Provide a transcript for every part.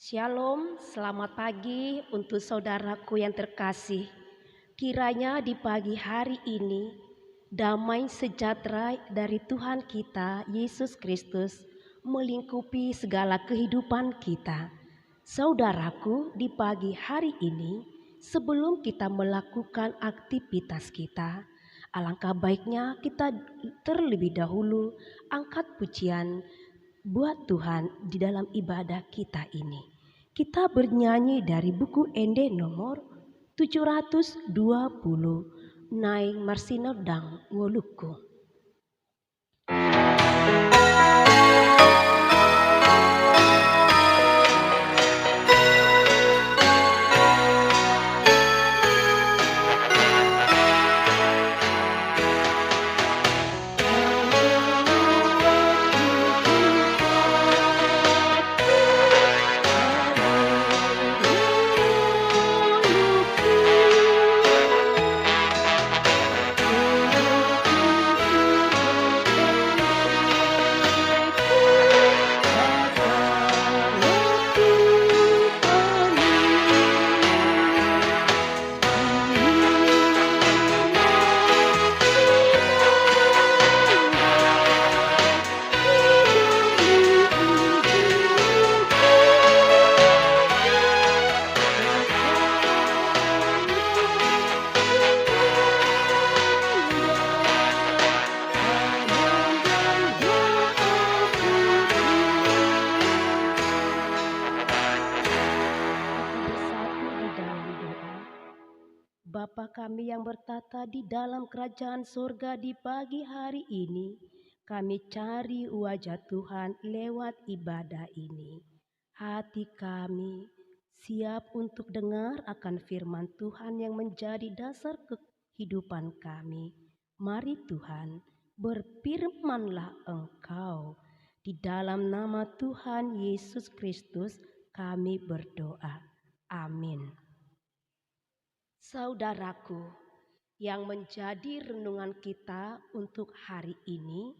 Shalom, selamat pagi untuk saudaraku yang terkasih. Kiranya di pagi hari ini, damai sejahtera dari Tuhan kita, Yesus Kristus, melingkupi segala kehidupan kita. Saudaraku, di pagi hari ini, sebelum kita melakukan aktivitas kita, alangkah baiknya kita terlebih dahulu angkat pujian buat Tuhan di dalam ibadah kita ini. Kita bernyanyi dari buku Ende nomor 720, Naing Marsinodang Woluku. Bapa kami yang bertata di dalam kerajaan surga, di pagi hari ini, kami cari wajah Tuhan lewat ibadah ini. Hati kami siap untuk dengar akan firman Tuhan yang menjadi dasar kehidupan kami. Mari Tuhan, berfirmanlah Engkau. Di dalam nama Tuhan Yesus Kristus kami berdoa. Amin. Saudaraku, yang menjadi renungan kita untuk hari ini,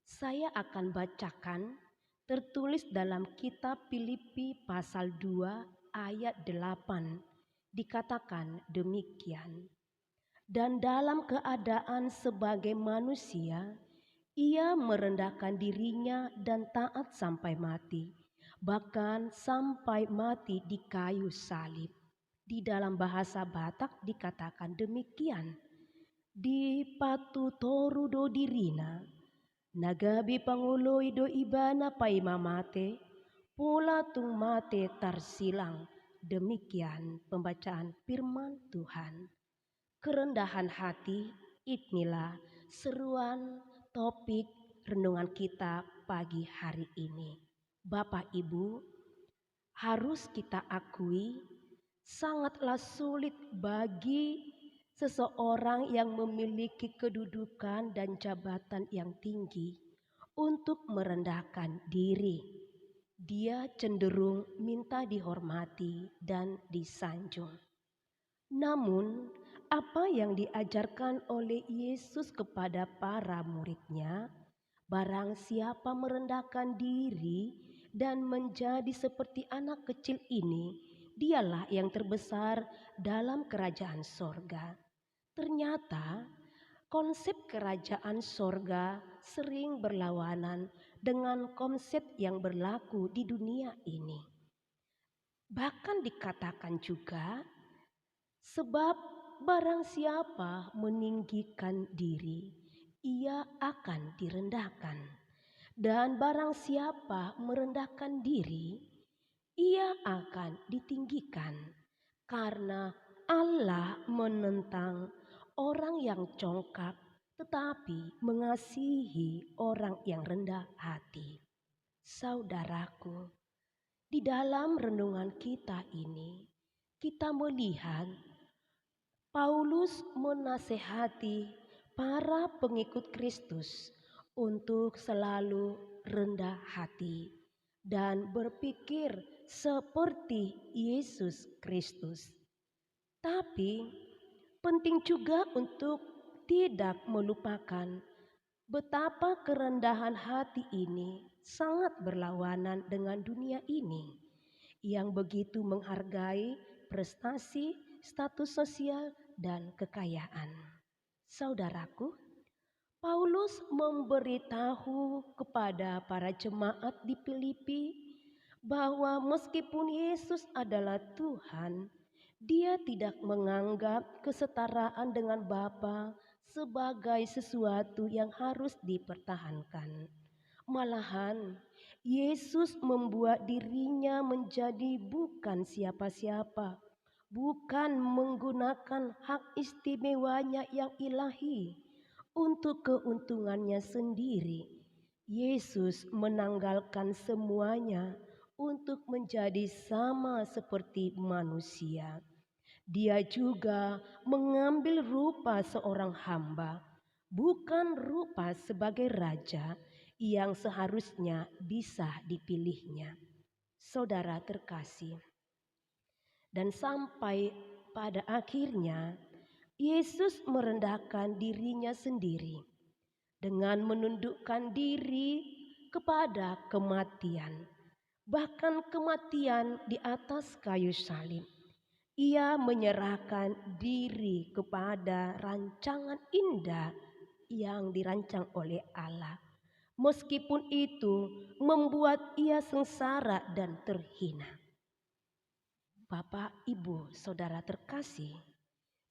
saya akan bacakan tertulis dalam kitab Filipi pasal 2 ayat 8. Dikatakan demikian. Dan dalam keadaan sebagai manusia, ia merendahkan dirinya dan taat sampai mati, bahkan sampai mati di kayu salib. Di dalam bahasa Batak dikatakan demikian. Di patu toru do dirina, nagabi panguloi do ibana paima mate, pola tung mate tarsilang. Demikian pembacaan firman Tuhan. Kerendahan hati, inilah seruan topik renungan kita pagi hari ini. Bapak Ibu, harus kita akui sangatlah sulit bagi seseorang yang memiliki kedudukan dan jabatan yang tinggi untuk merendahkan diri. Dia cenderung minta dihormati dan disanjung. Namun, apa yang diajarkan oleh Yesus kepada para murid-Nya, barang siapa merendahkan diri dan menjadi seperti anak kecil ini, dialah yang terbesar dalam kerajaan sorga. Ternyata konsep kerajaan sorga sering berlawanan dengan konsep yang berlaku di dunia ini. Bahkan dikatakan juga, sebab barang siapa meninggikan diri, ia akan direndahkan. Dan barang siapa merendahkan diri, ia akan ditinggikan, karena Allah menentang orang yang congkak tetapi mengasihi orang yang rendah hati. Saudaraku, di dalam renungan kita ini, kita melihat Paulus menasehati para pengikut Kristus untuk selalu rendah hati dan berpikir seperti Yesus Kristus. Tapi penting juga untuk tidak melupakan betapa kerendahan hati ini sangat berlawanan dengan dunia ini. yang begitu menghargai prestasi, status sosial, dan kekayaan. Saudaraku, Paulus memberitahu kepada para jemaat di Filipi bahwa meskipun Yesus adalah Tuhan, Dia tidak menganggap kesetaraan dengan Bapa sebagai sesuatu yang harus dipertahankan. Malahan, Yesus membuat dirinya menjadi bukan siapa-siapa, bukan menggunakan hak istimewanya yang ilahi untuk keuntungannya sendiri. Yesus menanggalkan semuanya untuk menjadi sama seperti manusia. Dia juga mengambil rupa seorang hamba, bukan rupa sebagai raja yang seharusnya bisa dipilihnya. Saudara terkasih, dan sampai pada akhirnya Yesus merendahkan dirinya sendiri dengan menundukkan diri kepada kematian, bahkan kematian di atas kayu salib. Ia menyerahkan diri kepada rancangan indah yang dirancang oleh Allah. Meskipun itu membuat ia sengsara dan terhina. Bapak, Ibu, Saudara terkasih,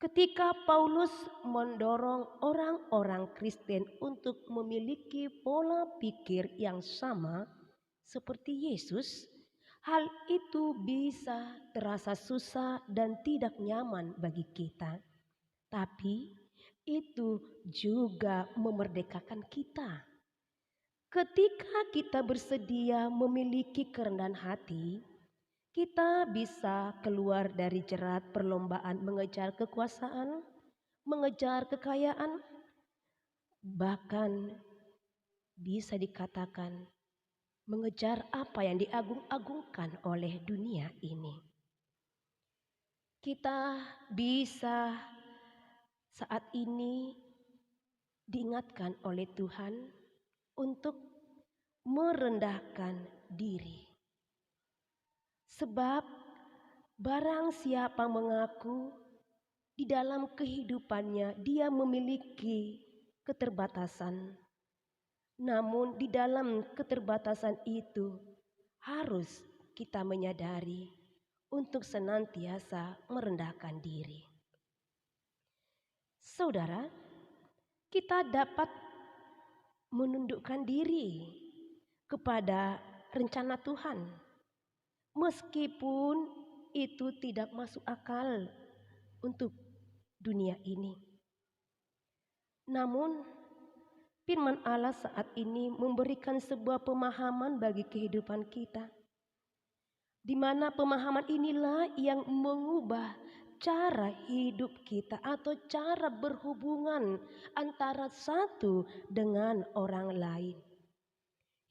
ketika Paulus mendorong orang-orang Kristen untuk memiliki pola pikir yang sama seperti Yesus, hal itu bisa terasa susah dan tidak nyaman bagi kita. Tapi itu juga memerdekakan kita. Ketika kita bersedia memiliki kerendahan hati, kita bisa keluar dari jerat perlombaan mengejar kekuasaan, mengejar kekayaan, bahkan bisa dikatakan mengejar apa yang diagung-agungkan oleh dunia ini. Kita bisa saat ini diingatkan oleh Tuhan untuk merendahkan diri. Sebab barang siapa mengaku di dalam kehidupannya dia memiliki keterbatasan, namun di dalam keterbatasan itu harus kita menyadari untuk senantiasa merendahkan diri. Saudara, kita dapat menundukkan diri kepada rencana Tuhan, meskipun itu tidak masuk akal untuk dunia ini. Namun firman Allah saat ini memberikan sebuah pemahaman bagi kehidupan kita, di mana pemahaman inilah yang mengubah cara hidup kita atau cara berhubungan antara satu dengan orang lain.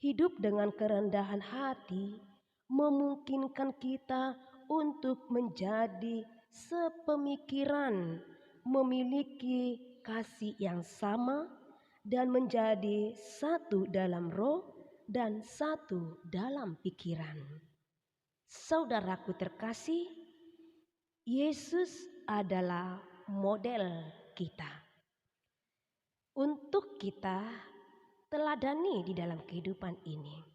Hidup dengan kerendahan hati memungkinkan kita untuk menjadi sepemikiran, memiliki kasih yang sama, dan menjadi satu dalam roh dan satu dalam pikiran. Saudaraku terkasih, Yesus adalah model kita. Untuk kita teladani di dalam kehidupan ini.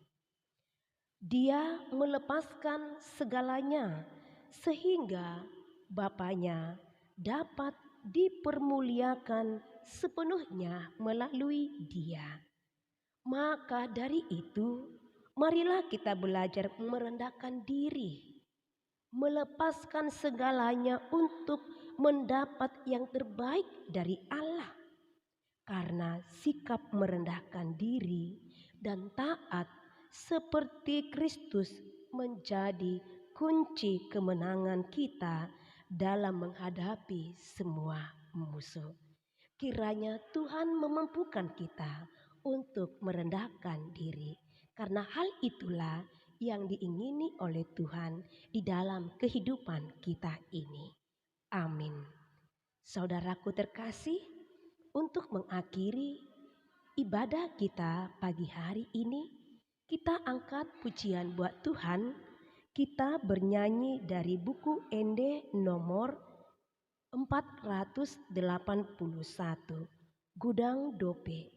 Dia melepaskan segalanya sehingga Bapaknya dapat dipermuliakan sepenuhnya melalui Dia. Maka dari itu, marilah kita belajar merendahkan diri, melepaskan segalanya untuk mendapat yang terbaik dari Allah. Karena sikap merendahkan diri dan taat seperti Kristus menjadi kunci kemenangan kita dalam menghadapi semua musuh. Kiranya Tuhan memampukan kita untuk merendahkan diri, karena hal itulah yang diingini oleh Tuhan di dalam kehidupan kita ini. Amin. Saudaraku terkasih, untuk mengakhiri ibadah kita pagi hari ini, kita angkat pujian buat Tuhan Kita bernyanyi dari buku Ende nomor 481, Gudang Dope.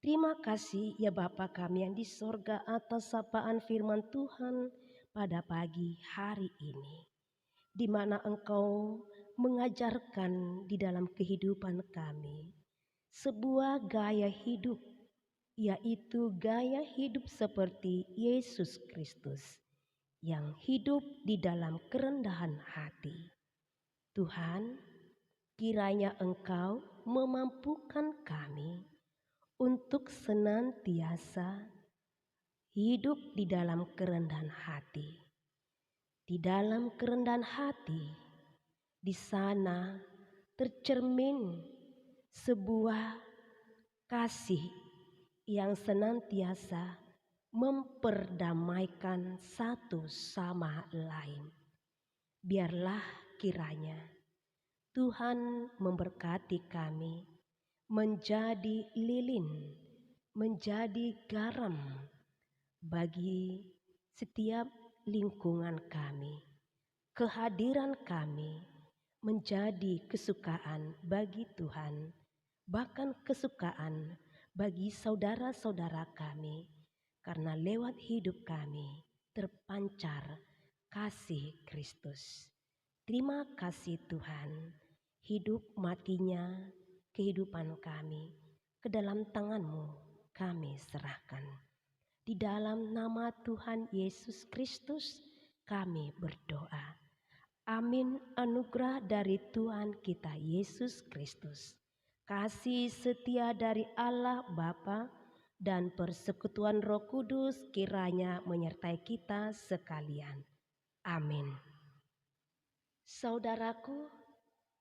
Terima kasih ya Bapa kami yang di sorga atas sapaan firman Tuhan pada pagi hari ini. Di mana Engkau mengajarkan di dalam kehidupan kami sebuah gaya hidup, yaitu gaya hidup seperti Yesus Kristus yang hidup di dalam kerendahan hati. Tuhan, kiranya Engkau memampukan kami untuk senantiasa hidup di dalam kerendahan hati. Di dalam kerendahan hati, di sana tercermin sebuah kasih yang senantiasa memperdamaikan satu sama lain. Biarlah kiranya Tuhan memberkati kami menjadi lilin, menjadi garam bagi setiap lingkungan kami. Kehadiran kami menjadi kesukaan bagi Tuhan, bahkan kesukaan bagi saudara-saudara kami, karena lewat hidup kami terpancar kasih Kristus. Terima kasih Tuhan, hidup matinya kehidupan kami ke dalam tangan-Mu kami serahkan. Di dalam nama Tuhan Yesus Kristus kami berdoa. Amin. Anugerah dari Tuhan kita Yesus Kristus, kasih setia dari Allah Bapa, dan persekutuan Roh Kudus kiranya menyertai kita sekalian. Amin. Saudaraku,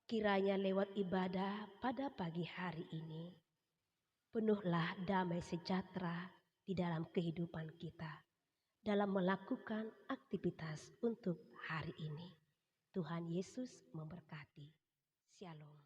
kiranya lewat ibadah pada pagi hari ini, penuhlah damai sejahtera di dalam kehidupan kita, dalam melakukan aktivitas untuk hari ini. Tuhan Yesus memberkati. Shalom.